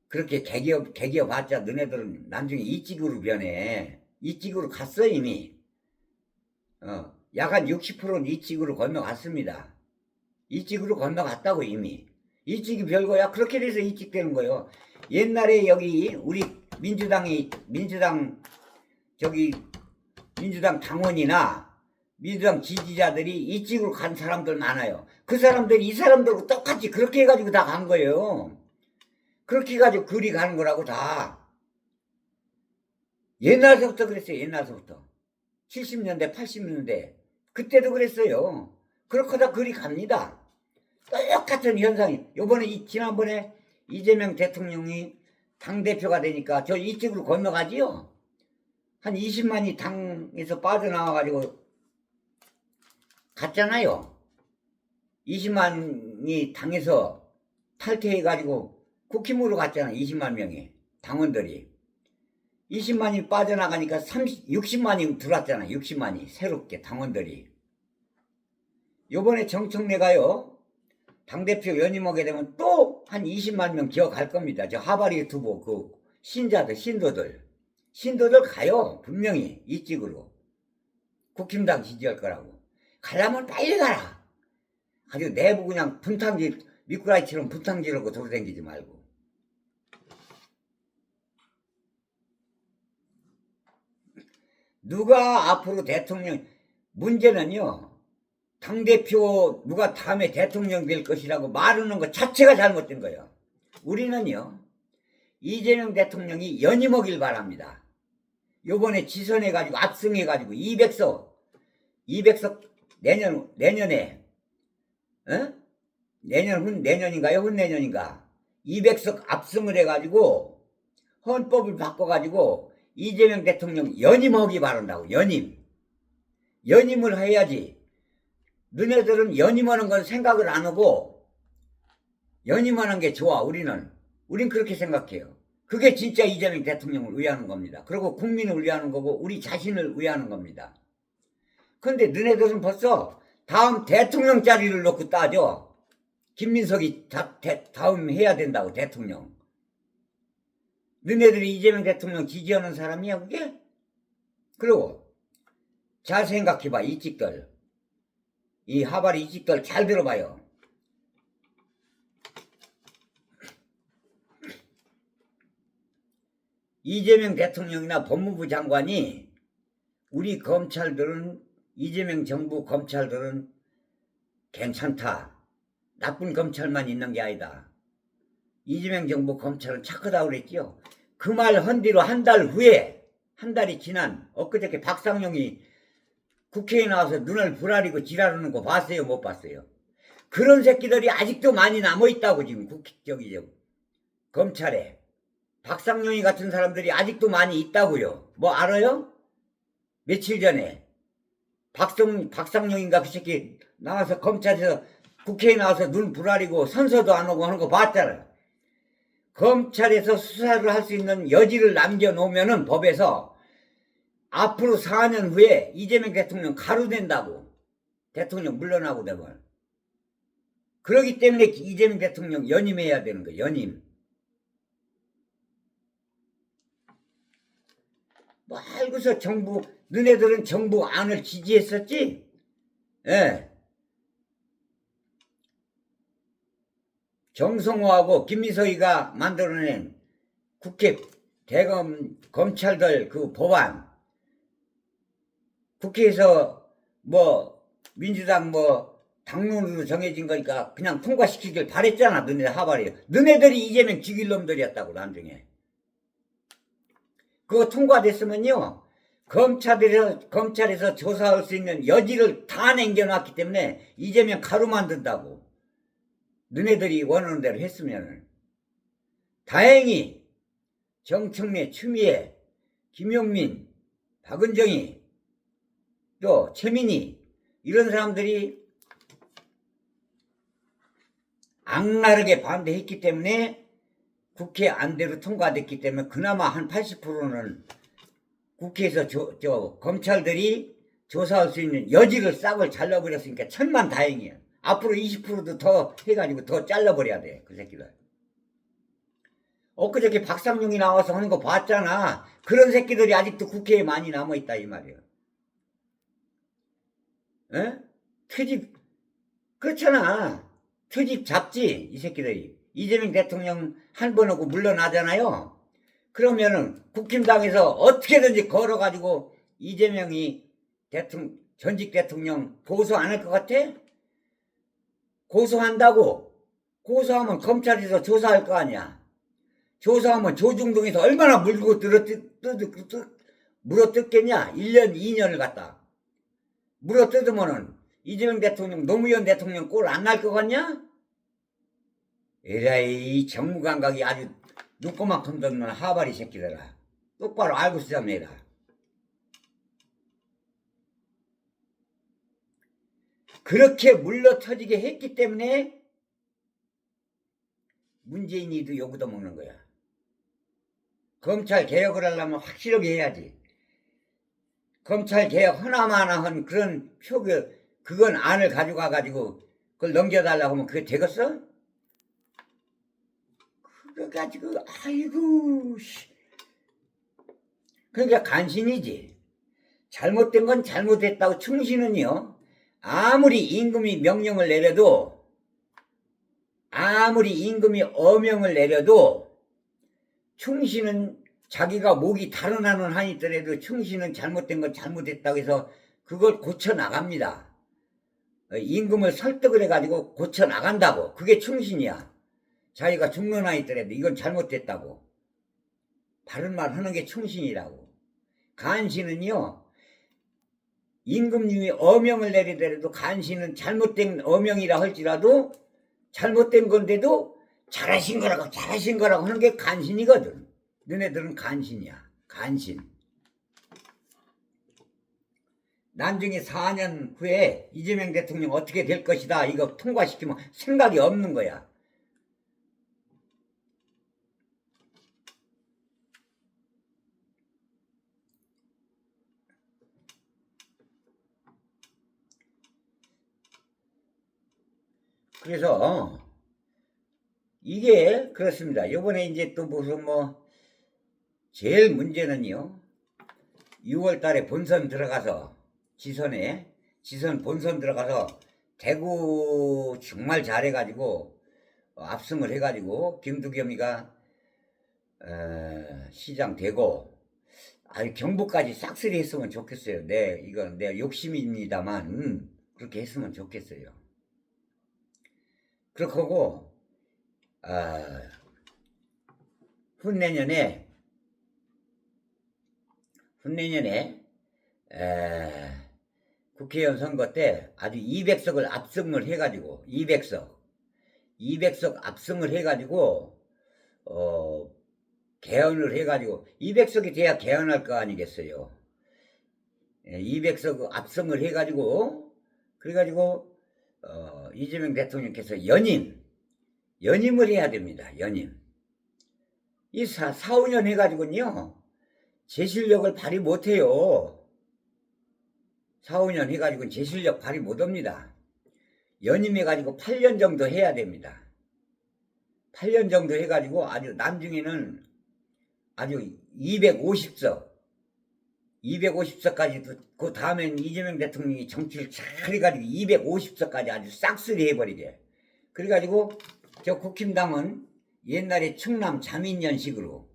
그렇게 개기어봤자 너네들은 나중에 이직으로 변해. 이직으로 갔어 이미. 약 한 60%는 이직으로 건너갔습니다. 이직으로 건너갔다고 이미. 이직이 별거야. 그렇게 돼서 이직되는 거예요. 옛날에 여기 우리 민주당 당원이나 민주당 지지자들이 이직으로 간 사람들 많아요. 그 사람들이 이 사람들하고 똑같이 그렇게 해가지고 다 간 거예요. 그렇게 해가지고 그리 가는 거라고 다. 옛날서부터 그랬어요. 옛날서부터. 70년대 80년대 그때도 그랬어요. 그렇게 하다 그리 갑니다. 똑같은 현상이. 요번에 지난번에 이재명 대통령이 당대표가 되니까 저 이쪽으로 건너가지요. 한 20만이 당에서 빠져나와가지고 갔잖아요. 20만이 당에서 탈퇴해가지고 국힘으로 갔잖아요. 20만 명이 당원들이. 20만이 빠져나가니까 60만이 들어왔잖아요. 60만이 새롭게 당원들이. 요번에 정청래가요. 당대표 연임하게 되면 또 한 20만 명 기어갈 겁니다. 저 하바리 두보 그 신도들 가요. 분명히 이직으로. 국힘당 지지할 거라고. 가려면 빨리 가라. 아주 내부 그냥 미꾸라지처럼 분탕질하고 돌아다니지 말고. 누가 앞으로 대통령, 문제는요. 당대표 누가 다음에 대통령 될 것이라고 말하는 것 자체가 잘못된 거예요. 우리는요. 이재명 대통령이 연임하길 바랍니다. 요번에 지선해가지고 압승해가지고 200석 내년에 내년인가요? hun내년인가 200석 압승을 해가지고 헌법을 바꿔가지고 이재명 대통령 연임하기 바란다고. 연임을 해야지. 너네들은 연임하는 건 생각을 안 하고 연임하는 게 좋아. 우린 그렇게 생각해요. 그게 진짜 이재명 대통령을 위하는 겁니다. 그리고 국민을 위하는 거고 우리 자신을 위하는 겁니다. 근데 너네들은 벌써 다음 대통령 자리를 놓고 따져. 김민석이 다음 해야 된다고. 대통령. 너네들이 이재명 대통령 지지하는 사람이야 그게? 그리고 잘 생각해봐. 이 하바리 이직들 잘 들어봐요. 이재명 대통령이나 법무부 장관이 우리 검찰들은 이재명 정부 검찰들은 괜찮다. 나쁜 검찰만 있는 게 아니다. 이재명 정부 검찰은 착하다고 그랬지요. 그 말 한 뒤로 한 달 후에 한 달이 지난 엊그저께 박상용이 국회에 나와서 눈을 부라리고 지랄하는 거 봤어요? 못 봤어요? 그런 새끼들이 아직도 많이 남아있다고 지금 검찰에. 박상용이 같은 사람들이 아직도 많이 있다고요. 뭐 알아요? 며칠 전에 박상용인가 그 새끼 나와서 검찰에서 국회에 나와서 눈 부라리고 선서도 안 오고 하는 거 봤잖아요. 검찰에서 수사를 할 수 있는 여지를 남겨놓으면은 법에서 앞으로 4년 후에 이재명 대통령 가루된다고. 대통령 물러나고 되면. 그러기 때문에 이재명 대통령 연임해야 되는 거예요. 연임. 뭐 알고서 너네들은 정부 안을 지지했었지? 예. 정성호하고 김미석이가 만들어낸 국회 검찰들 그 법안 국회에서 뭐 민주당 뭐 당론으로 정해진 거니까 그냥 통과시키길 바랬잖아. 너네들 하바리. 너네들이 이재명 죽일 놈들이었다고. 나중에 그거 통과됐으면요 검찰에서 조사할 수 있는 여지를 다 남겨놨기 때문에 이재명 가루 만든다고. 너네들이 원하는 대로 했으면. 다행히 정청래, 추미애, 김용민, 박은정이 또 최민희 이런 사람들이 악랄하게 반대했기 때문에 국회 안대로 통과됐기 때문에 그나마 한 80%는 국회에서 검찰들이 조사할 수 있는 여지를 싹을 잘라버렸으니까 천만다행이야. 앞으로 20%도 더 해가지고 더 잘라버려야 돼, 그 새끼들. 엊그저께 박상용이 나와서 하는 거 봤잖아. 그런 새끼들이 아직도 국회에 많이 남아있다 이 말이야. 에? 트집 그렇잖아. 트집 잡지 이 새끼들이. 이재명 대통령 한 번 하고 물러나잖아요. 그러면은 국힘당에서 어떻게든지 걸어가지고 이재명이 전직 대통령 고소 안 할 것 같아? 고소한다고. 고소하면 검찰에서 조사할 거 아니야. 조사하면 조중동에서 얼마나 물어뜯겠냐? 1년, 2년을 갖다. 물어뜯으면은 이재명 대통령, 노무현 대통령 꼴 안 날 것 같냐? 에라이, 정무감각이 아주 눈꼬만큼 덮는 하바리 새끼들아. 똑바로 알고 쓰자매라. 그렇게 물러터지게 했기 때문에 문재인이도 욕도 먹는 거야. 검찰 개혁을 하려면 확실하게 해야지. 검찰 개혁 하나마나 한 그런 그건 안을 가져가가지고 그걸 넘겨달라고 하면 그게 되겠어? 그래가지고 아이고 그러니까 간신이지. 잘못된 건 잘못했다고 충신은요. 아무리 임금이 명령을 내려도 아무리 임금이 어명을 내려도 충신은 자기가 목이 달아나는 한이 있더라도 충신은 잘못된 건 잘못했다고 해서 그걸 고쳐나갑니다. 임금을 설득을 해가지고 고쳐나간다고. 그게 충신이야. 자기가 죽는 한이 있더라도 이건 잘못됐다고. 바른 말 하는 게 충신이라고. 간신은요. 임금님이 어명을 내리더라도 간신은 잘못된 어명이라 할지라도 잘못된 건데도 잘하신 거라고 하는 게 간신이거든. 너네들은 간신이야. 간신. 나중에 4년 후에 이재명 대통령 어떻게 될 것이다. 이거 통과시키면 생각이 없는 거야. 그래서 이게 그렇습니다. 요번에 이제 또 무슨 제일 문제는요. 6월 달에 본선 들어가서 지선 본선 들어가서 대구 정말 잘해가지고 압승을 해가지고 김두겸이가 시장 되고 아니 경북까지 싹쓸이 했으면 좋겠어요. 이건 내 욕심입니다만 그렇게 했으면 좋겠어요. 그렇게 하고 훈내년에 국회의원 선거 때 아주 200석을 압승을 해가지고 200석 압승을 해가지고 개헌을 해가지고 200석이 돼야 개헌할 거 아니겠어요. 200석 압승을 해가지고 그래가지고 이재명 대통령께서 연임을 해야 됩니다. 연임. 이 4, 5년 해가지고는요. 제 실력을 발휘 못해요. 4, 5년 해가지고는 제 실력 발휘 못합니다. 연임해가지고 8년 정도 해야 됩니다. 8년 정도 해가지고 아주 나중에는 아주 250석까지 그 다음엔 이재명 대통령이 정치를 잘 해가지고 250석까지 아주 싹쓸이 해버리게. 그래가지고 저 국힘당은 옛날에 충남 자민련식으로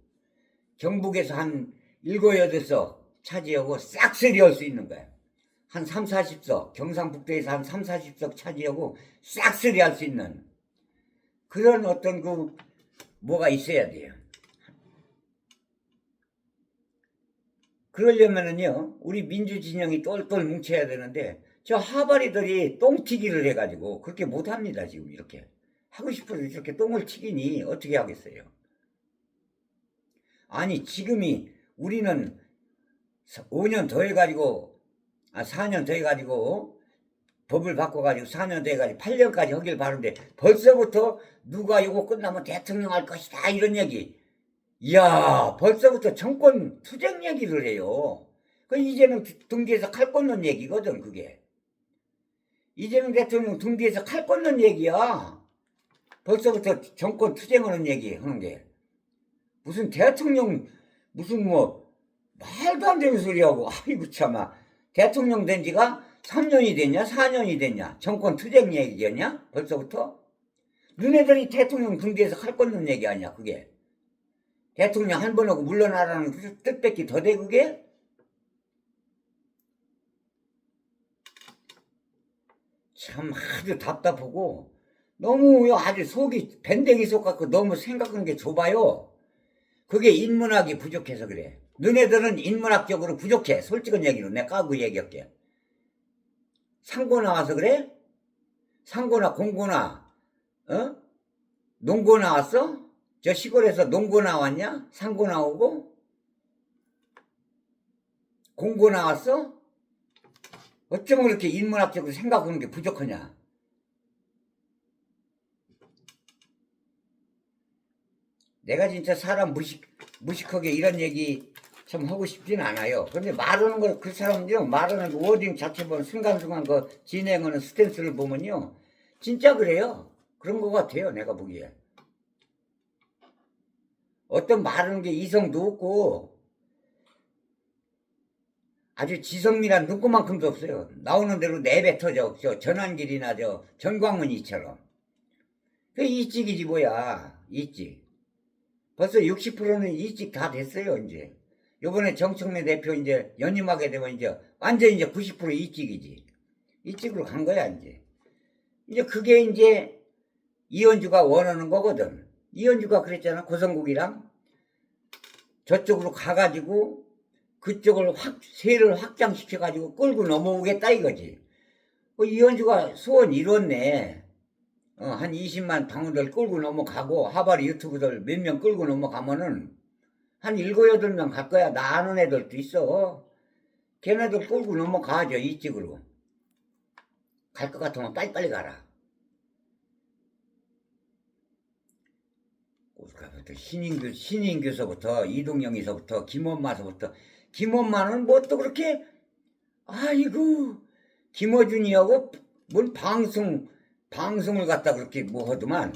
경북에서 한 7, 8석 차지하고 싹쓸이 할 수 있는 거야. 한 3, 40석, 경상북도에서 한 3, 40석 차지하고 싹쓸이 할 수 있는 그런 어떤 뭐가 있어야 돼요. 그러려면은요, 우리 민주진영이 똘똘 뭉쳐야 되는데, 저 하바리들이 똥튀기를 해가지고 그렇게 못합니다. 지금 이렇게 하고 싶어서 이렇게 똥을 튀기니 어떻게 하겠어요. 아니 지금이 우리는 5년 더 해가지고 4년 더 해가지고 법을 바꿔가지고 4년 더 해가지고 8년까지 하길 바라는데 벌써부터 누가 이거 끝나면 대통령 할 것이다 이런 얘기. 이야, 벌써부터 정권 투쟁 얘기를 해요. 그 이재명 등 뒤에서 칼 꽂는 얘기거든, 그게. 이재명 대통령 등 뒤에서 칼 꽂는 얘기야. 벌써부터 정권 투쟁하는 얘기 하는 게. 무슨 대통령, 무슨 뭐, 말도 안 되는 소리하고, 아이고, 참아. 대통령 된 지가 3년이 됐냐? 4년이 됐냐? 정권 투쟁 얘기였냐? 벌써부터? 너네들이 대통령 등 뒤에서 칼 꽂는 얘기 아니야, 그게. 대통령 한 번 하고 물러나라는 그 뜻밖에 더 돼, 그게? 참 아주 답답하고, 너무 아주 속이 밴댕이 속 같고 너무 생각하는 게 좁아요. 그게 인문학이 부족해서 그래. 너네들은 인문학적으로 부족해. 솔직한 얘기로 내가 까고 얘기할게. 상고 나와서 그래? 상고나 공고나 어? 농고 나왔어? 저 시골에서 농고 나왔냐? 상고 나오고? 공고 나왔어? 어쩌면 그렇게 인문학적으로 생각하는 게 부족하냐? 내가 진짜 사람 무식하게 이런 얘기 참 하고 싶진 않아요. 그런데 말하는 걸, 그 사람들은 말하는 그 워딩 자체 보면 순간순간 그 진행하는 스탠스를 보면요. 진짜 그래요. 그런 것 같아요. 내가 보기에. 어떤 말하는 게 이성도 없고 아주 지성미란 눈곱만큼도 없어요. 나오는 대로 내뱉어져. 저 전환길이나 저 전광훈이처럼. 그 이찍이지 뭐야. 이찍. 벌써 60%는 이직 다 됐어요, 이제. 요번에 정청래 대표 이제 연임하게 되면 이제 완전 이제 90% 이직이지. 이직으로 간 거야, 이제. 이제 그게 이제 이현주가 원하는 거거든. 이현주가 그랬잖아, 고성국이랑. 저쪽으로 가가지고 그쪽을 세를 확장시켜가지고 끌고 넘어오겠다 이거지. 이현주가 소원 이뤘네. 한 20만 당원들 끌고 넘어가고 하바리 유튜브들 몇 명 끌고 넘어가면은 한 7, 8명 갈 거야. 나 아는 애들도 있어. 걔네들 끌고 넘어가죠. 이쪽으로. 갈 것 같으면 빨리빨리 가라. 신인규서부터 이동영이서부터 김엄마서부터. 김엄마는 뭐 또 그렇게 아이고 김어준이하고 뭔 방송을 갖다 그렇게 뭐 하더만.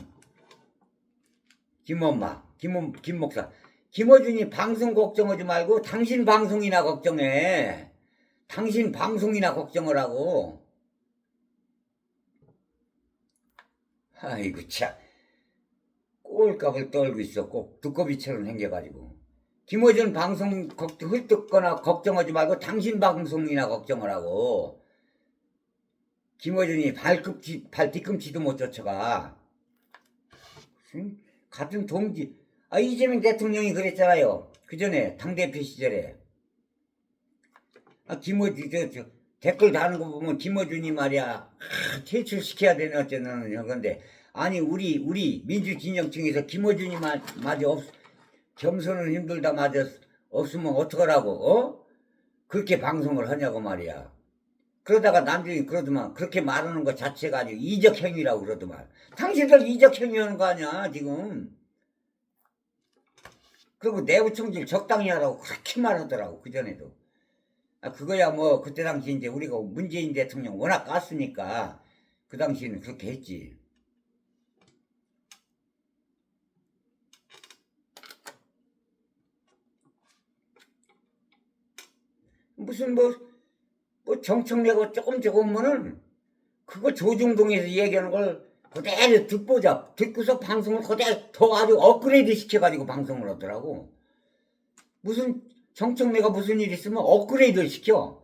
김엄마 김목사 김어준이 방송 걱정하지 말고 당신 방송이나 걱정해. 당신 방송이나 걱정을 하고. 아이고 참 꼴값을 떨고 있어. 꼭 두꺼비처럼 생겨가지고. 김어준 방송 헐뜯거나 걱정하지 말고 당신 방송이나 걱정을 하고. 김어준이 발 뒤꿈치도 못 쫓아가. 같은 동지. 이재명 대통령이 그랬잖아요. 그 전에 당대표 시절에. 김어준 댓글 다는 거 보면 김어준이 말이야 퇴출시켜야 되는 어쩌는 건데, 아니 우리 민주진영층에서 김어준이 마저 겸손은 힘들다 마저 없으면 어떡하라고 그렇게 방송을 하냐고 말이야. 그러다가 나중에 그러더만 그렇게 말하는 것 자체가 아주 이적행위라고 그러더만. 당신들 이적행위 하는 거 아니야 지금. 그리고 내부 총질 적당히 하라고 그렇게 말하더라고 그전에도. 그거야 뭐 그때 당시 이제 우리가 문재인 대통령 워낙 깠으니까 그 당시에는 그렇게 했지. 무슨 뭐 정청래가 조금 보면은 그거 조중동에서 얘기하는 걸 그대로 듣고서 방송을 그대로 더 아주 업그레이드 시켜가지고 방송을 하더라고. 무슨 정청래가 무슨 일 있으면 업그레이드를 시켜.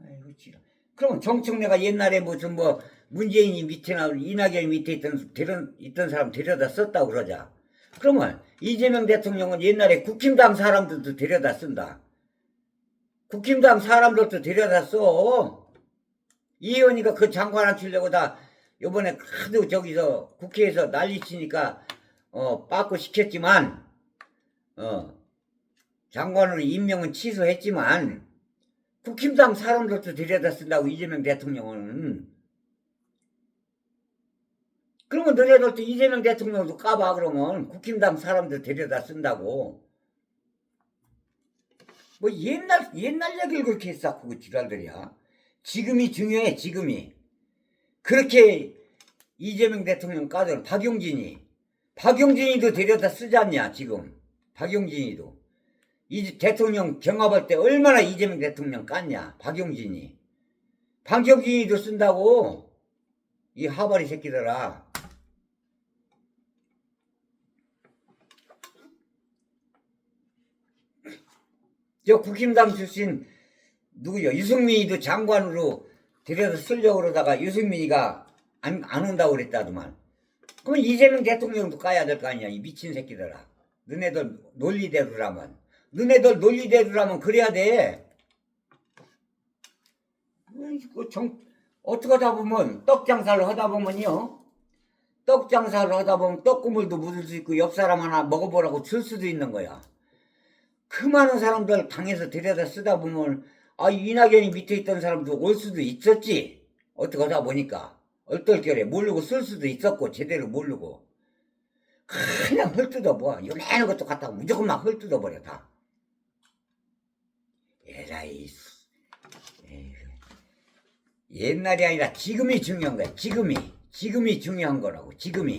아이고 지랄. 그럼 정청래가 옛날에 무슨 뭐 문재인이 밑에나 이낙연이 밑에 있던 사람 데려다 썼다고 그러자. 그러면 이재명 대통령은 옛날에 국힘당 사람들도 데려다 쓴다. 국힘당 사람들도 데려다 써. 이혜원이가 그 장관 안 치려고 다 요번에 하도 저기서 국회에서 난리치니까 빠꾸 시켰지만 장관으로 임명은 취소했지만 국힘당 사람들도 데려다 쓴다고. 이재명 대통령은 그러면 너네들도 이재명 대통령도 까봐. 그러면 국힘당 사람들 데려다 쓴다고. 뭐 옛날 얘기를 그렇게 쌓고 그 지랄들이야. 지금이 중요해. 지금이. 그렇게 이재명 대통령 까들 박용진이도 데려다 쓰지 않냐 지금. 박용진이도 이 대통령 경합할 때 얼마나 이재명 대통령 깠냐. 박용진이도 쓴다고. 이 하바리 새끼들아. 저 국힘당 출신 누구요? 유승민이도 장관으로 데려다 쓰려고 그러다가 유승민이가 안 온다고 그랬다더만. 그럼 이재명 대통령도 까야 될 거 아니야. 이 미친 새끼들아. 너네들 논리대로라면 그래야 돼. 어떻게 하다 보면 떡장사를 하다 보면요. 떡장사를 하다 보면 떡국물도 묻을 수 있고 옆 사람 하나 먹어보라고 줄 수도 있는 거야. 그 많은 사람들 당에서 데려다 쓰다 보면 이낙연이 밑에 있던 사람도 올 수도 있었지. 어떻게 하다 보니까 얼떨결에 모르고 쓸 수도 있었고 제대로 모르고 그냥 헐뜯어버. 요만한 것도 갖다가 무조건 막 헐뜯어버려 다. 에라이. 옛날이 아니라 지금이 중요한 거야. 지금이 중요한 거라고. 지금이.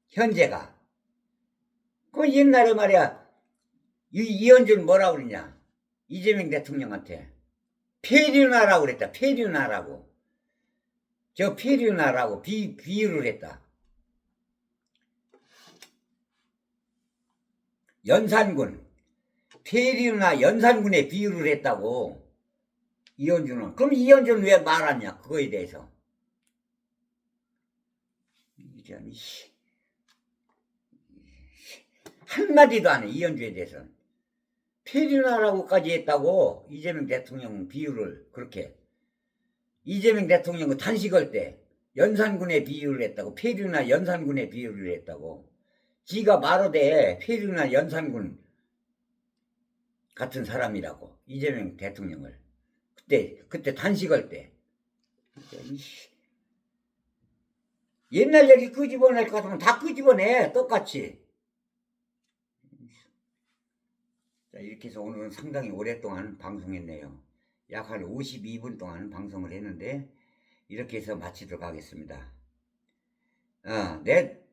현재가. 그 옛날에 말이야. 이현준 뭐라 그러냐. 이재명 대통령한테. 폐륜하라고 그랬다. 폐륜하라고. 저 폐륜하라고 비유를 했다. 연산군. 폐륜하 연산군에 비유를 했다고. 이현준은. 그럼 이현준은 왜 말하냐. 그거에 대해서. 한마디도 안 해. 이현준에 대해서는. 폐륜하라고까지 했다고. 이재명 대통령 비유를 그렇게. 이재명 대통령은 단식할 때 연산군에 비유를 했다고. 폐륜하 연산군에 비유를 했다고. 지가 말하되 폐륜하 연산군 같은 사람이라고. 이재명 대통령을. 그때 단식할 때. 옛날 얘기 끄집어낼 것 같으면 다 끄집어내. 똑같이. 자, 이렇게 해서 오늘은 상당히 오랫동안 방송했네요. 약 한 52분 동안 방송을 했는데 이렇게 해서 마치도록 하겠습니다.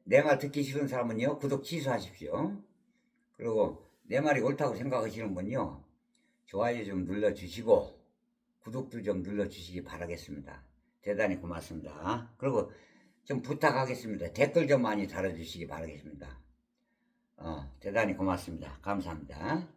내 말 듣기 싫은 사람은요 구독 취소하십시오. 그리고 내 말이 옳다고 생각하시는 분요 좋아요 좀 눌러주시고 구독도 좀 눌러주시기 바라겠습니다. 대단히 고맙습니다. 그리고 좀 부탁하겠습니다. 댓글 좀 많이 달아주시기 바라겠습니다. 대단히 고맙습니다. 감사합니다.